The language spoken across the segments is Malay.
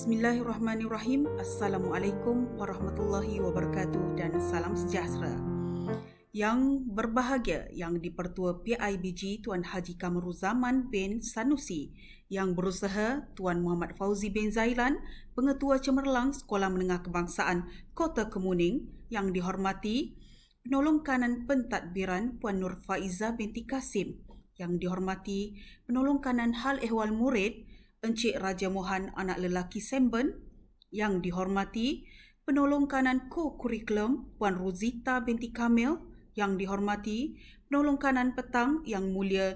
Bismillahirrahmanirrahim. Assalamualaikum warahmatullahi wabarakatuh dan salam sejahtera. Yang berbahagia Yang di-Pertua PIBG Tuan Haji Kamaruzzaman bin Sanusi, Yang berusaha Tuan Muhammad Fauzi bin Zailan, Pengetua Cemerlang Sekolah Menengah Kebangsaan Kota Kemuning, yang dihormati Penolong Kanan Pentadbiran Puan Nur Faiza binti Kasim, yang dihormati Penolong Kanan Hal Ehwal Murid Encik Raja Mohan Anak Lelaki Semben, yang dihormati Penolong Kanan Co-Kurikulum Puan Rosita binti Kamil, yang dihormati Penolong Kanan Petang Yang Mulia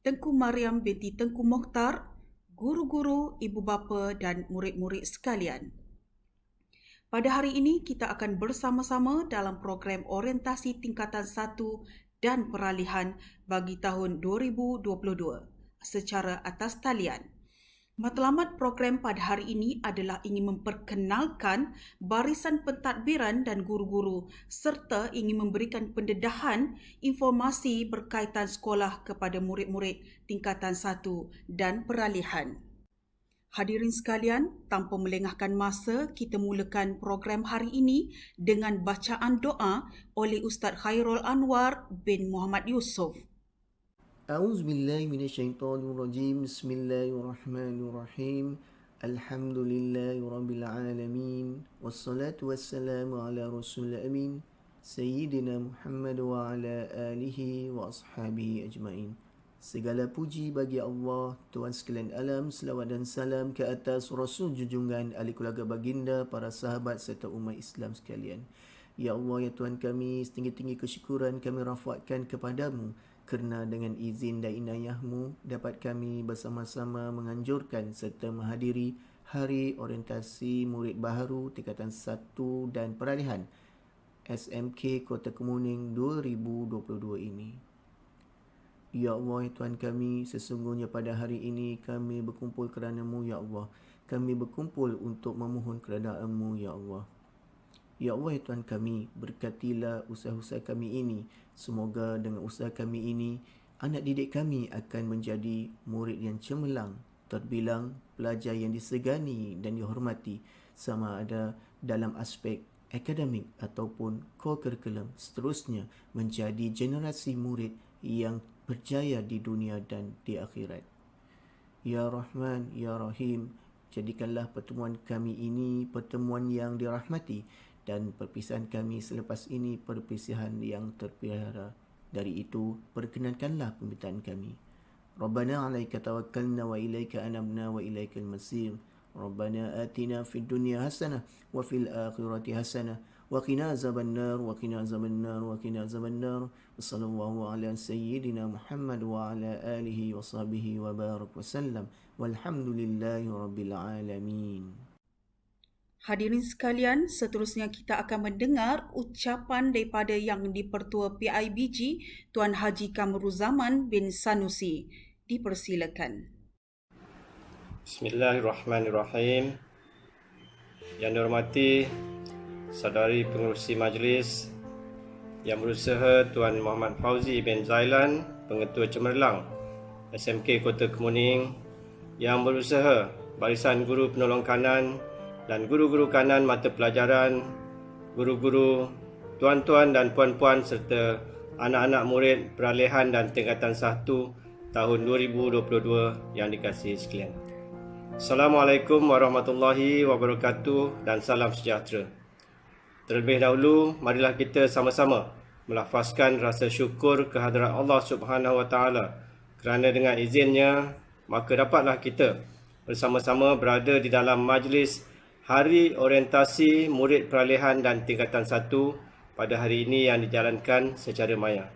Tengku Mariam binti Tengku Mokhtar, guru-guru, ibu bapa dan murid-murid sekalian. Pada hari ini kita akan bersama-sama dalam program orientasi tingkatan 1 dan peralihan bagi tahun 2022 secara atas talian. Matlamat program pada hari ini adalah ingin memperkenalkan barisan pentadbiran dan guru-guru serta ingin memberikan pendedahan informasi berkaitan sekolah kepada murid-murid tingkatan 1 dan peralihan. Hadirin sekalian, tanpa melengahkan masa, kita mulakan program hari ini dengan bacaan doa oleh Ustaz Khairul Anwar bin Muhammad Yusof. أعوذ بالله من الشيطان الرجيم بسم الله الرحمن الرحيم الحمد لله رب العالمين والصلاة والسلام على رسول الأمين سيدنا محمد وعلى آله وأصحابه أجمعين. Segala puji bagi Allah, Tuhan sekalian alam, selawat dan salam ke atas Rasul junjungan, ahli keluarga baginda, para sahabat serta umat Islam sekalian. Ya Allah, ya Tuhan kami, setinggi-tinggi kesyukuran kami rafakkan kepadamu, kerana dengan izin dan inayahmu dapat kami bersama-sama menganjurkan serta menghadiri Hari Orientasi Murid Baharu Tingkatan 1 dan Peralihan SMK Kota Kemuning 2022 ini. Ya Allah, ya Tuhan kami, sesungguhnya pada hari ini kami berkumpul kerana-Mu, ya Allah. Kami berkumpul untuk memohon keredaan-Mu, ya Allah. Ya Allah, ya Tuhan kami, berkatilah usaha-usaha kami ini. Semoga dengan usaha kami ini, anak didik kami akan menjadi murid yang cemerlang, terbilang pelajar yang disegani dan dihormati, sama ada dalam aspek akademik ataupun co-curriculum, seterusnya menjadi generasi murid yang berjaya di dunia dan di akhirat. Ya Rahman, Ya Rahim, jadikanlah pertemuan kami ini pertemuan yang dirahmati, dan perpisahan kami selepas ini perpisahan yang terpelihara. Dari itu, perkenankanlah permintaan kami. Rabbana alaika tawakkalna wa ilaika anabna wa ilaikal masir. Rabbana atina fid dunya hasanah wa fil akhirati hasanah wa qina azabannar wa qina azabannar wa qina azabannar. Wassallallahu ala sayyidina Muhammad wa ala alihi wa sahbihi wa barak wa sallam. Walhamdulillahi rabbil alamin. Hadirin sekalian, seterusnya kita akan mendengar ucapan daripada Yang di-Pertua PIBG Tuan Haji Kamaruzzaman bin Sanusi. Dipersilakan. Bismillahirrahmanirrahim. Yang dihormati saudari pengerusi majlis, yang berusaha Tuan Muhammad Fauzi bin Zailan, Pengetua Cemerlang SMK Kota Kemuning, yang berusaha barisan guru penolong kanan dan guru-guru kanan mata pelajaran, guru-guru, tuan-tuan dan puan-puan serta anak-anak murid peralihan dan tingkatan 1 tahun 2022 yang dikasihi sekalian. Assalamualaikum warahmatullahi wabarakatuh dan salam sejahtera. Terlebih dahulu, marilah kita sama-sama melafazkan rasa syukur kehadrat Allah Subhanahu Wa Taala, kerana dengan izinnya maka dapatlah kita bersama-sama berada di dalam majlis Hari Orientasi Murid Peralihan dan Tingkatan 1 pada hari ini yang dijalankan secara maya.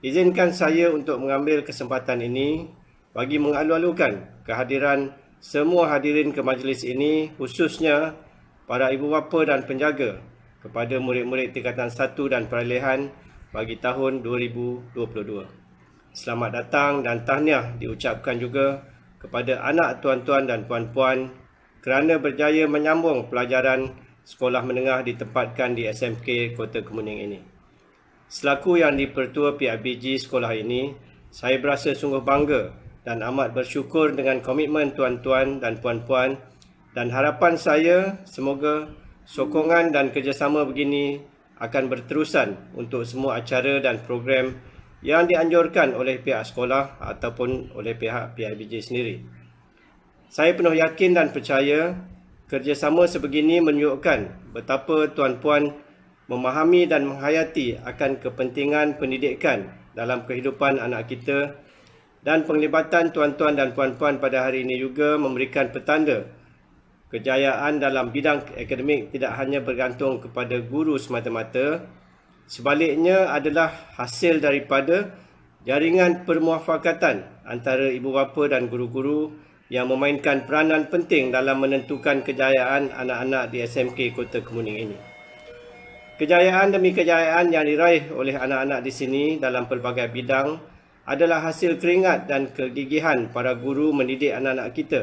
Izinkan saya untuk mengambil kesempatan ini bagi mengalu-alukan kehadiran semua hadirin ke majlis ini, khususnya para ibu bapa dan penjaga kepada murid-murid Tingkatan 1 dan Peralihan bagi tahun 2022. Selamat datang dan tahniah diucapkan juga kepada anak tuan-tuan dan puan-puan kerana berjaya menyambung pelajaran sekolah menengah ditempatkan di SMK Kota Kemuning ini. Selaku yang di-Pertua PIBG sekolah ini, saya berasa sungguh bangga dan amat bersyukur dengan komitmen tuan-tuan dan puan-puan Dan harapan saya semoga sokongan dan kerjasama begini akan berterusan untuk semua acara dan program yang dianjurkan oleh pihak sekolah ataupun oleh pihak PIBG sendiri. Saya penuh yakin dan percaya kerjasama sebegini menunjukkan betapa tuan-puan memahami dan menghayati akan kepentingan pendidikan dalam kehidupan anak kita, dan penglibatan tuan-tuan dan puan-puan pada hari ini juga memberikan petanda kejayaan dalam bidang akademik tidak hanya bergantung kepada guru semata-mata, sebaliknya adalah hasil daripada jaringan permuafakatan antara ibu bapa dan guru-guru yang memainkan peranan penting dalam menentukan kejayaan anak-anak di SMK Kota Kemuning ini. Kejayaan demi kejayaan yang diraih oleh anak-anak di sini dalam pelbagai bidang adalah hasil keringat dan kegigihan para guru mendidik anak-anak kita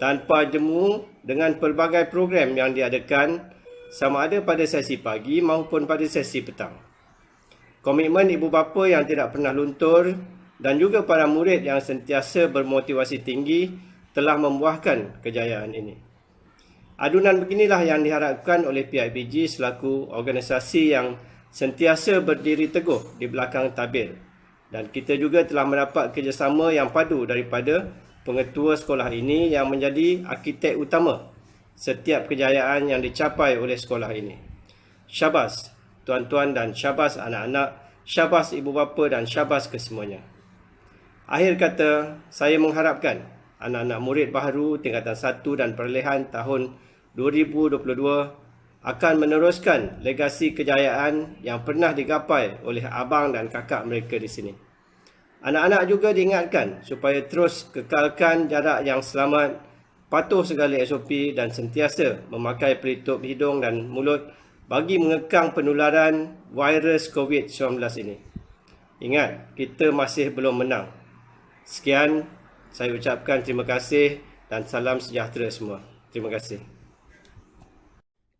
tanpa jemu dengan pelbagai program yang diadakan sama ada pada sesi pagi maupun pada sesi petang. Komitmen ibu bapa yang tidak pernah luntur dan juga para murid yang sentiasa bermotivasi tinggi telah membuahkan kejayaan ini. Adunan beginilah yang diharapkan oleh PIBG selaku organisasi yang sentiasa berdiri teguh di belakang tabir. Dan kita juga telah mendapat kerjasama yang padu daripada pengetua sekolah ini yang menjadi arkitek utama setiap kejayaan yang dicapai oleh sekolah ini. Syabas tuan-tuan dan syabas anak-anak, syabas ibu bapa dan syabas kesemuanya. Akhir kata, saya mengharapkan anak-anak murid baharu tingkatan 1 dan perolehan tahun 2022 akan meneruskan legasi kejayaan yang pernah digapai oleh abang dan kakak mereka di sini. Anak-anak juga diingatkan supaya terus kekalkan jarak yang selamat, patuh segala SOP dan sentiasa memakai pelitup hidung dan mulut bagi mengekang penularan virus COVID-19 ini. Ingat, kita masih belum menang. Sekian, saya ucapkan terima kasih dan salam sejahtera semua. Terima kasih.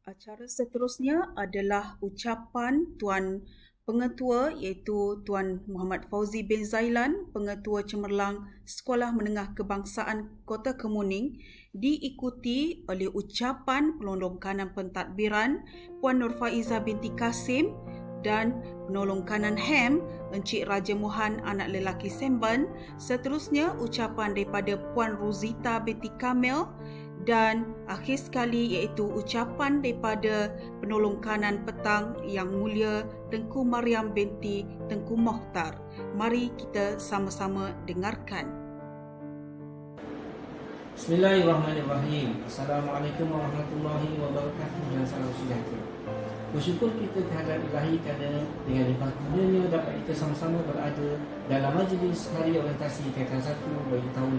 Acara seterusnya adalah ucapan Tuan Pengetua iaitu Tuan Muhammad Fauzi bin Zailan, Pengetua Cemerlang Sekolah Menengah Kebangsaan Kota Kemuning, diikuti oleh ucapan penolong kanan pentadbiran Puan Nur Faiza binti Kasim dan penolong kanan HEM Encik Raja Muhan anak lelaki Semban. Seterusnya ucapan daripada Puan Ruzita binti Kamil, dan akhir sekali iaitu ucapan daripada penolong kanan petang Yang Mulia Tengku Mariam binti Tengku Mokhtar. Mari kita sama-sama dengarkan. Bismillahirrahmanirrahim. Assalamualaikum warahmatullahi wabarakatuh dan salam sejahtera. Bersyukur kita kehadrat Ilahi kerana dengan limpah kurnianya dapat kita sama-sama berada dalam majlis Hari Orientasi Tingkatan 1 bagi tahun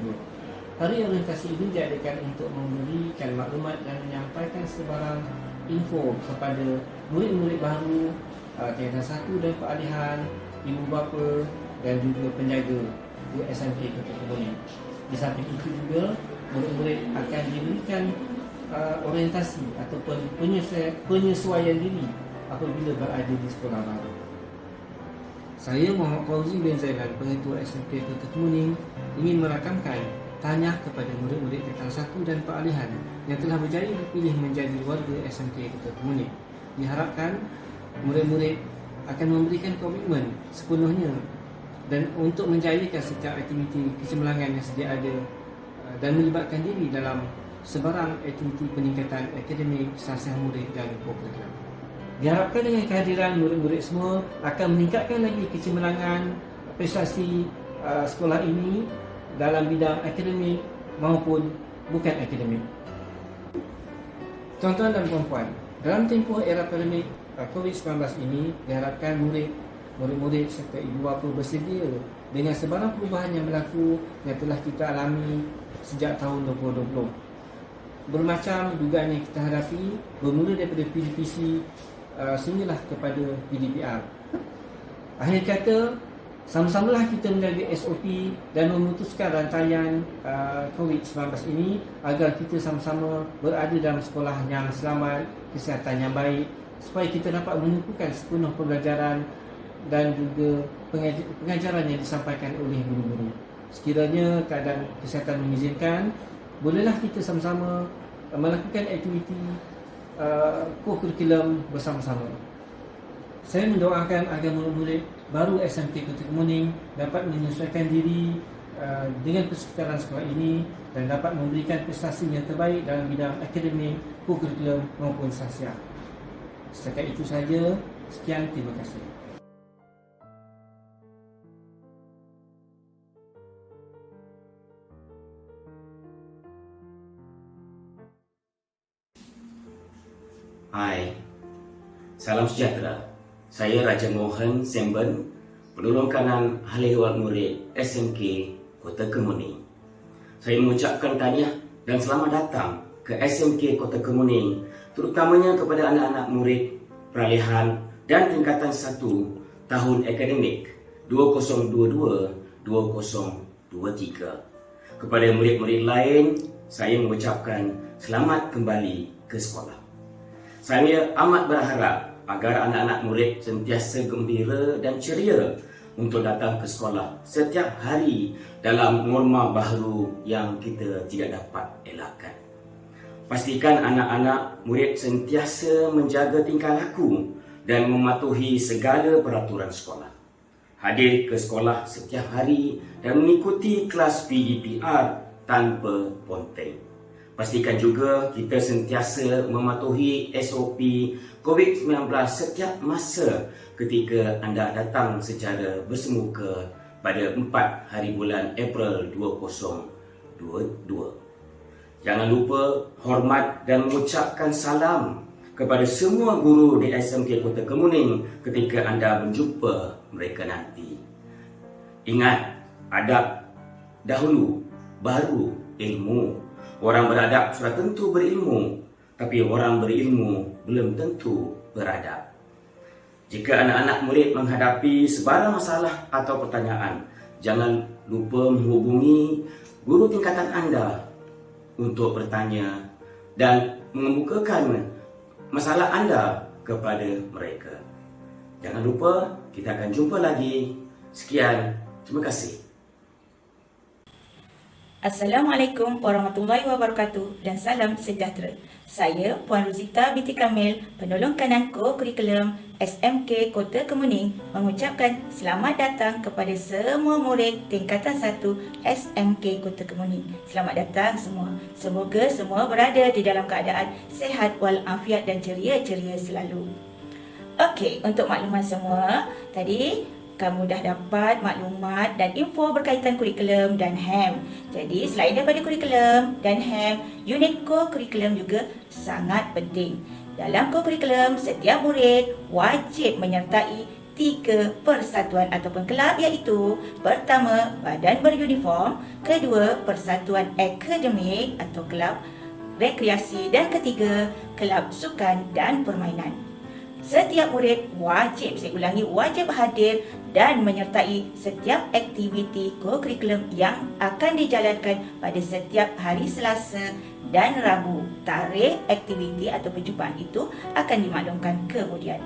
2022. Hari orientasi ini diadakan untuk memberikan maklumat dan menyampaikan sebarang info kepada murid-murid baru tingkatan 1 dan peralihan, ibu bapa dan juga penjaga di SMK Kota Kemuning. Di samping itu juga murid-murid akan diberikan orientasi ataupun penyesuaian diri apabila berada di sekolah baru. Saya Muhammad Fauzi bin Zailan, Pengetua SMK Kota Kemuning, ingin merakamkan tanya kepada murid-murid tingkatan 1 dan peralihan yang telah berjaya dipilih menjadi warga SMK Kota Kemuning. Diharapkan murid-murid akan memberikan komitmen sepenuhnya dan untuk menjayakan setiap aktiviti kecemerlangan yang sedia ada dan melibatkan diri dalam sebarang aktiviti peningkatan akademik, sasiah murid dan program. Diharapkan dengan kehadiran murid-murid semua akan meningkatkan lagi kecemerlangan prestasi sekolah ini dalam bidang akademik maupun bukan akademik. Tuan-tuan dan puan-puan, dalam tempoh era pandemik COVID-19 ini, diharapkan murid-murid serta ibu bapa bersedia dengan sebarang perubahan yang berlaku yang telah kita alami sejak tahun 2020. Bermacam dugaan yang kita hadapi, bermula daripada PDPC sehinggalah kepada PDPR. Akhir kata, sama-samalah kita menjaga SOP dan memutuskan rantaian COVID-19 ini agar kita sama-sama berada dalam sekolah yang selamat, kesihatan yang baik, supaya kita dapat menumpukan sepenuh pembelajaran dan juga pengajaran yang disampaikan oleh guru-guru. Sekiranya keadaan kesihatan mengizinkan, bolehlah kita sama-sama melakukan aktiviti co-curriculum bersama-sama. Saya mendoakan agar murid-murid baru SMK Kota Kemuning dapat menyesuaikan diri dengan persekitaran sekolah ini dan dapat memberikan prestasi yang terbaik dalam bidang akademik, co-curriculum maupun sosial. Setakat itu saja. Sekian, terima kasih. Hai, salam sejahtera. Saya Raja Mohan Semben, penolong kanan ahli ehwal murid SMK Kota Kemuning. Saya mengucapkan tahniah dan selamat datang ke SMK Kota Kemuning, terutamanya kepada anak-anak murid peralihan dan tingkatan 1 tahun akademik 2022-2023. Kepada murid-murid lain, saya mengucapkan selamat kembali ke sekolah. Saya amat berharap agar anak-anak murid sentiasa gembira dan ceria untuk datang ke sekolah setiap hari dalam norma baharu yang kita tidak dapat elakkan. Pastikan anak-anak murid sentiasa menjaga tingkah laku dan mematuhi segala peraturan sekolah. Hadir ke sekolah setiap hari dan mengikuti kelas PDPR tanpa ponteng. Pastikan juga kita sentiasa mematuhi SOP COVID-19 setiap masa ketika anda datang secara bersemuka pada 4 hari bulan April 2022. Jangan lupa hormat dan mengucapkan salam kepada semua guru di SMK Kota Kemuning ketika anda berjumpa mereka nanti. Ingat, adab dahulu, baru ilmu. Orang beradab sudah tentu berilmu, tapi orang berilmu belum tentu beradab. Jika anak-anak murid menghadapi sebarang masalah atau pertanyaan, jangan lupa menghubungi guru tingkatan anda untuk bertanya dan mengemukakan masalah anda kepada mereka. Jangan lupa, kita akan jumpa lagi. Sekian, terima kasih. Assalamualaikum warahmatullahi wabarakatuh dan salam sejahtera. Saya Puan Rosita binti Kamil, penolong kanan co-curriculum SMK Kota Kemuning, mengucapkan selamat datang kepada semua murid tingkatan 1 SMK Kota Kemuning. Selamat datang semua. Semoga semua berada di dalam keadaan sehat walafiat dan ceria-ceria selalu. Okey, untuk makluman semua, tadi kamu dah dapat maklumat dan info berkaitan kurikulum dan HAM. Jadi, selain daripada kurikulum dan HAM, unit co-curriculum juga sangat penting. Dalam co-curriculum, setiap murid wajib menyertai 3 persatuan ataupun kelab, iaitu pertama, badan beruniform, kedua, persatuan akademik atau kelab rekreasi, dan ketiga, kelab sukan dan permainan. Setiap murid wajib, saya ulangi, wajib hadir dan menyertai setiap aktiviti co-curriculum yang akan dijalankan pada setiap hari Selasa dan Rabu. Tarikh aktiviti atau perjumpaan itu akan dimaklumkan kemudian.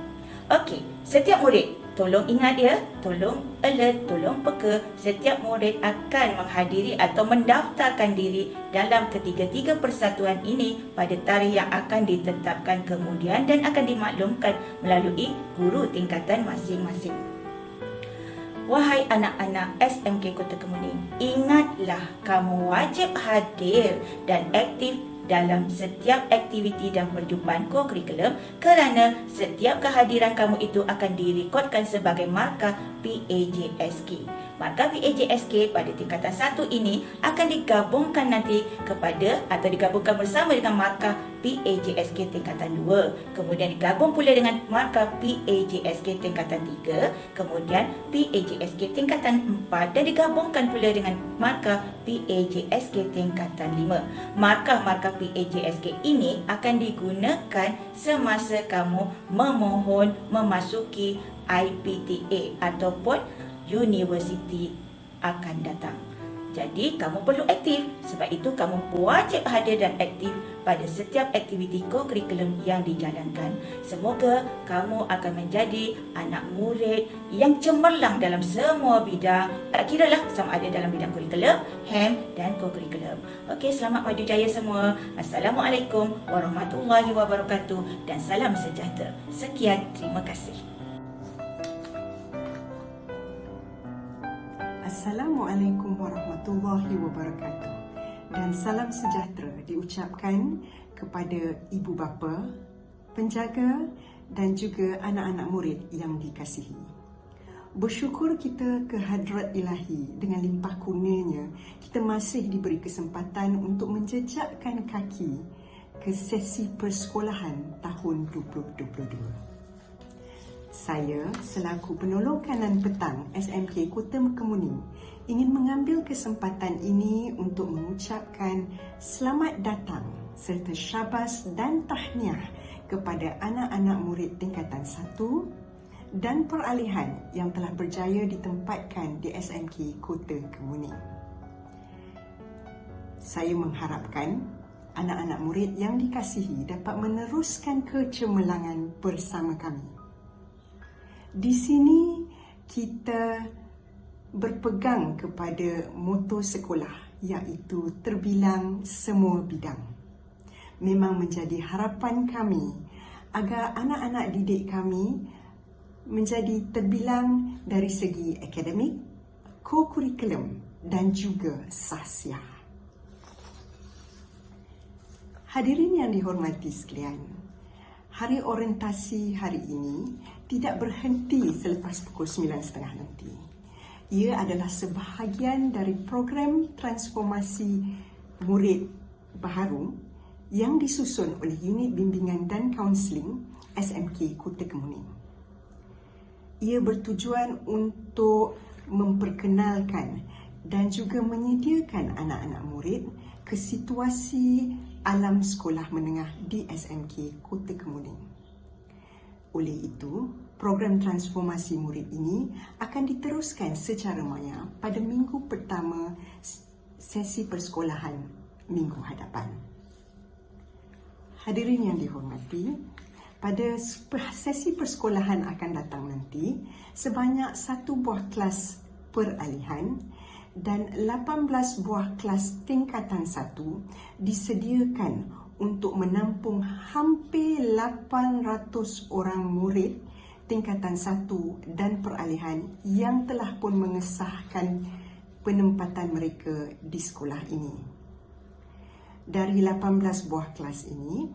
Okey, setiap murid, tolong ingat ya, tolong alert, tolong peka, setiap murid akan menghadiri atau mendaftarkan diri dalam ketiga-tiga persatuan ini pada tarikh yang akan ditetapkan kemudian dan akan dimaklumkan melalui guru tingkatan masing-masing. Wahai anak-anak SMK Kota Kemuning, ingatlah kamu wajib hadir dan aktif dalam setiap aktiviti dan perjumpaan co-curriculum kerana setiap kehadiran kamu itu akan direkodkan sebagai markah PAJSK. Markah PAJSK pada tingkatan 1 ini akan digabungkan nanti kepada atau digabungkan bersama dengan markah PAJSK tingkatan 2. Kemudian digabung pula dengan markah PAJSK tingkatan 3. Kemudian PAJSK tingkatan 4 dan digabungkan pula dengan markah PAJSK tingkatan 5. Markah-markah PAJSK ini akan digunakan semasa kamu memohon memasuki IPTA ataupun universiti akan datang. Jadi, kamu perlu aktif. Sebab itu, kamu wajib hadir dan aktif pada setiap aktiviti ko-kurikulum yang dijalankan. Semoga kamu akan menjadi anak murid yang cemerlang dalam semua bidang. Tak kiralah sama ada dalam bidang kurikulum, HEM dan ko-kurikulum. Okey, selamat maju jaya semua. Assalamualaikum warahmatullahi wabarakatuh dan salam sejahtera. Sekian, terima kasih. Assalamualaikum warahmatullahi wabarakatuh dan salam sejahtera diucapkan kepada ibu bapa, penjaga dan juga anak-anak murid yang dikasihi. Bersyukur kita ke hadrat ilahi dengan limpah kurnianya, kita masih diberi kesempatan untuk menjejakkan kaki ke sesi persekolahan tahun 2022. Saya selaku penolong kanan petang SMK Kota Kemuning ingin mengambil kesempatan ini untuk mengucapkan selamat datang serta syabas dan tahniah kepada anak-anak murid tingkatan 1 dan peralihan yang telah berjaya ditempatkan di SMK Kota Kemuning. Saya mengharapkan anak-anak murid yang dikasihi dapat meneruskan kecemerlangan bersama kami. Di sini kita berpegang kepada moto sekolah iaitu terbilang semua bidang. Memang menjadi harapan kami agar anak-anak didik kami menjadi terbilang dari segi akademik, ko-kurikulum dan juga sahsiah. Hadirin yang dihormati sekalian, hari orientasi hari ini tidak berhenti selepas pukul 9.30 nanti. Ia adalah sebahagian dari program transformasi murid baharu yang disusun oleh Unit Bimbingan dan Kaunseling SMK Kota Kemuning. Ia bertujuan untuk memperkenalkan dan juga menyediakan anak-anak murid ke situasi alam sekolah menengah di SMK Kota Kemuning. Oleh itu, program transformasi murid ini akan diteruskan secara maya pada minggu pertama sesi persekolahan minggu hadapan. Hadirin yang dihormati, pada sesi persekolahan akan datang nanti, sebanyak 1 buah kelas peralihan dan 18 buah kelas tingkatan 1 disediakan untuk menampung hampir 800 orang murid tingkatan 1 dan peralihan yang telah pun mengesahkan penempatan mereka di sekolah ini. Dari 18 buah kelas ini,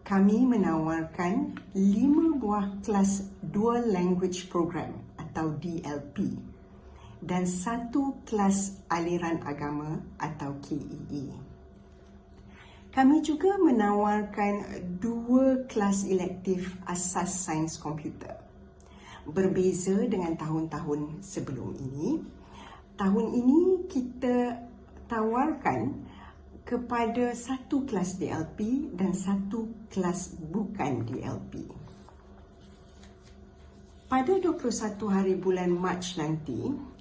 kami menawarkan 5 buah kelas Dual Language Program atau DLP dan 1 kelas aliran agama atau KEE. Kami juga menawarkan 2 kelas elektif asas sains komputer. Berbeza dengan tahun-tahun sebelum ini, tahun ini kita tawarkan kepada 1 kelas DLP dan 1 kelas bukan DLP. Pada 21 hari bulan Mac nanti,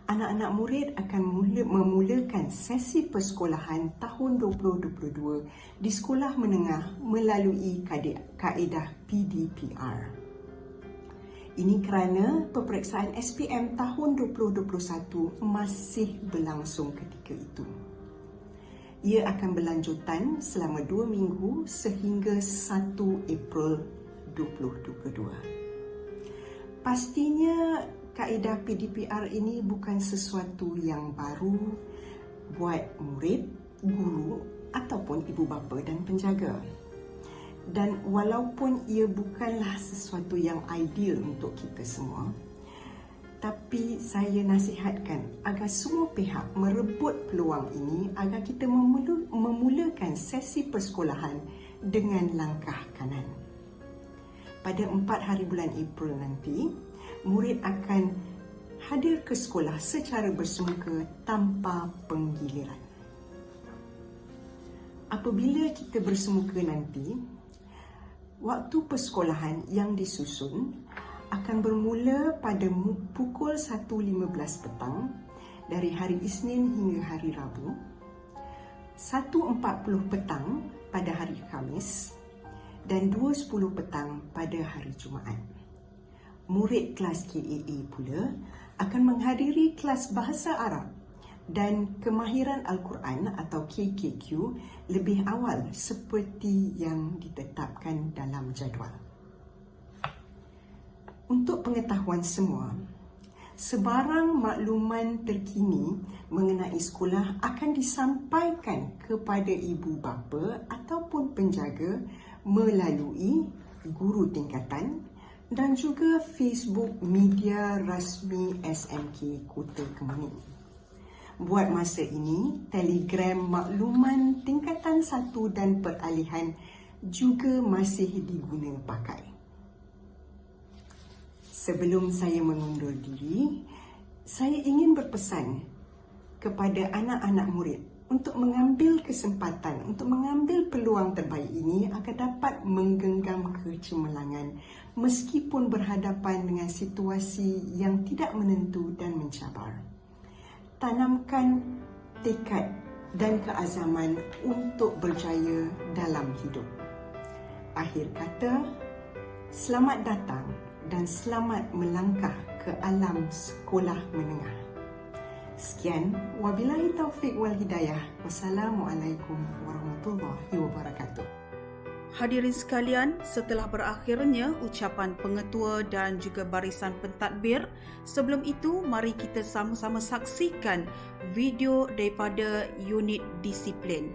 anak-anak murid akan memulakan sesi persekolahan tahun 2022 di sekolah menengah melalui kaedah PDPR. Ini kerana peperiksaan SPM tahun 2021 masih berlangsung ketika itu. Ia akan berlanjutan selama 2 minggu sehingga 1 April 2022. Pastinya kaedah PDPR ini bukan sesuatu yang baru buat murid, guru ataupun ibu bapa dan penjaga. Dan walaupun ia bukanlah sesuatu yang ideal untuk kita semua, tapi saya nasihatkan agar semua pihak merebut peluang ini agar kita memulakan sesi persekolahan dengan langkah kanan. Pada 4 hari bulan April nanti, murid akan hadir ke sekolah secara bersemuka tanpa penggiliran. Apabila kita bersemuka nanti, waktu persekolahan yang disusun akan bermula pada pukul 1.15 petang dari hari Isnin hingga hari Rabu, 1.40 petang pada hari Khamis dan 2.10 petang pada hari Jumaat. Murid kelas KAA pula akan menghadiri kelas Bahasa Arab dan Kemahiran Al-Quran atau KKQ lebih awal seperti yang ditetapkan dalam jadual. Untuk pengetahuan semua, sebarang makluman terkini mengenai sekolah akan disampaikan kepada ibu bapa ataupun penjaga melalui guru tingkatan dan juga Facebook media rasmi SMK Kota Kemuning. Buat masa ini, Telegram makluman tingkatan 1 dan peralihan juga masih diguna pakai. Sebelum saya mengundur diri, saya ingin berpesan kepada anak-anak murid untuk mengambil kesempatan, untuk mengambil peluang terbaik ini agar dapat menggenggam kecemerlangan meskipun berhadapan dengan situasi yang tidak menentu dan mencabar. Tanamkan tekad dan keazaman untuk berjaya dalam hidup. Akhir kata, selamat datang dan selamat melangkah ke alam sekolah menengah. Sekian, wabillahi taufiq wal hidayah. Wassalamualaikum warahmatullahi wabarakatuh. Hadirin sekalian, setelah berakhirnya ucapan pengetua dan juga barisan pentadbir, sebelum itu mari kita sama-sama saksikan video daripada unit disiplin.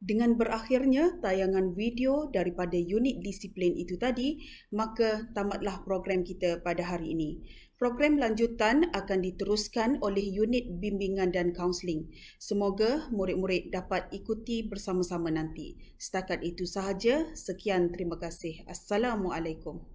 Dengan berakhirnya tayangan video daripada unit disiplin itu tadi, maka tamatlah program kita pada hari ini. Program lanjutan akan diteruskan oleh unit bimbingan dan kaunseling. Semoga murid-murid dapat ikuti bersama-sama nanti. Setakat itu sahaja. Sekian, terima kasih. Assalamualaikum.